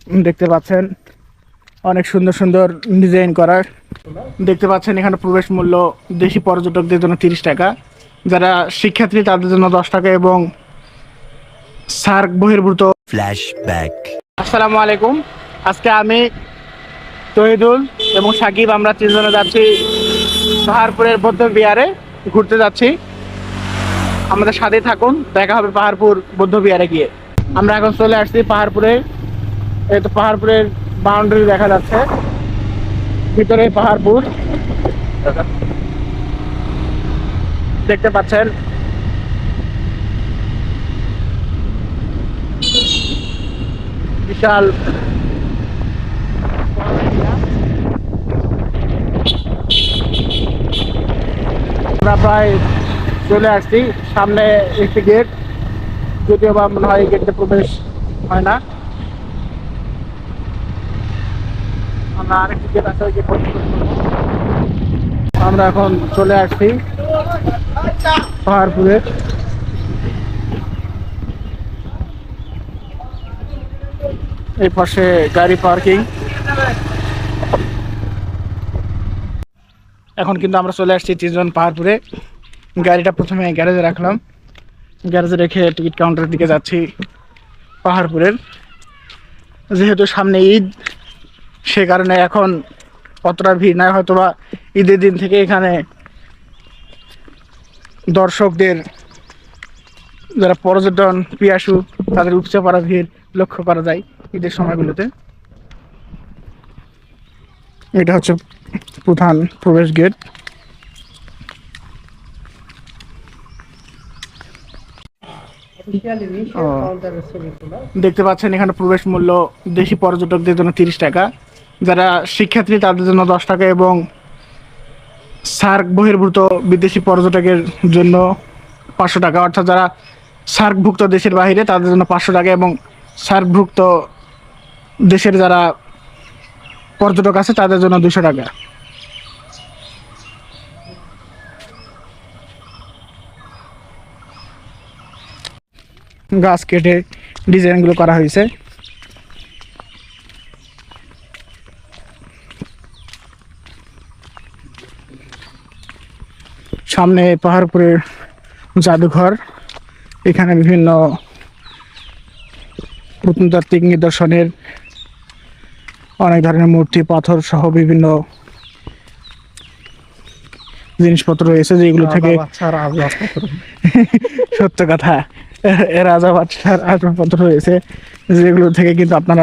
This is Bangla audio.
দেখতে পাচ্ছেন অনেক সুন্দর সুন্দর ডিজাইন করা। দেখতে পাচ্ছেন এখানে প্রবেশ মূল্য দেশি পর্যটকদের জন্য 30 টাকা, যারা শিক্ষার্থী তাদের জন্য 10 টাকা এবং সার্ক বহির্ভূত। ফ্ল্যাশব্যাক। আসসালামু আলাইকুম। আজকে আমি তহিদুল এবং সাকিব আমরা তিনজনে যাচ্ছি পাহাড়পুরের বৌদ্ধ বিহারে ঘুরতে যাচ্ছি। আমাদের সাথে থাকুন, দেখা হবে পাহাড়পুর বৌদ্ধ বিহারে গিয়ে। আমরা এখন চলে আসছি পাহাড়পুরে। এই তো পাহাড়পুরের বাউন্ডারি দেখা যাচ্ছে, ভিতরে পাহাড়পুর দেখতে পাচ্ছেন। বিশাল আমরা প্রায় চলে আসছি। সামনে একটি গেট, যদিও বা মনে হয় গেটে প্রবেশ হয় না। আমরা আরেকটি গেট আছে, ওই গেট আমরা এখন চলে আসছি পাহাড়পুরে। এই পাশে গাড়ি পার্কিং। এখন কিন্তু আমরা চলে আসছি তিনজন পাহাড়পুরে। গাড়িটা প্রথমে গ্যারেজে রাখলাম, গ্যারেজে রেখে টিকিট কাউন্টারের দিকে যাচ্ছি পাহাড়পুরের। যেহেতু সামনে ঈদ, সে কারণে এখন অতটা ভিড় নাই, হয়তোবা ঈদের দিন থেকে এখানে দর্শকদের যারা পর্যটন পিয়াসু তাদের উপচে পড়া ভিড় লক্ষ্য করা যায় ঈদের সময়গুলোতে। এটা হচ্ছে প্রধান প্রবেশ গেট। দেখতে পাচ্ছেন এখানে প্রবেশ মূল্য দেশি পর্যটকদের জন্য 30 টাকা, যারা শিক্ষার্থী তাদের জন্য 10 টাকা এবং সার্ক বহির্ভূত বিদেশি পর্যটকের জন্য 500 টাকা। অর্থাৎ যারা সার্কভুক্ত দেশের বাইরে তাদের জন্য 500 টাকা এবং সার্কভুক্ত দেশের যারা পর্যটক আছে তাদের জন্য 200 টাকা। গাছ কেটে ডিজাইনগুলো করা হয়েছে। সামনে পাহাড়পুরের জাদুঘর, এখানে বিভিন্ন প্রত্নতাত্ত্বিক নিদর্শনের অনেক ধরনের মূর্তি, পাথর সহ বিভিন্ন জিনিসপত্র রয়েছে, যেগুলো থেকে সত্য কথা রাজা বাদশার আসবাবপত্র রয়েছে, যেগুলো থেকে কিন্তু আপনারা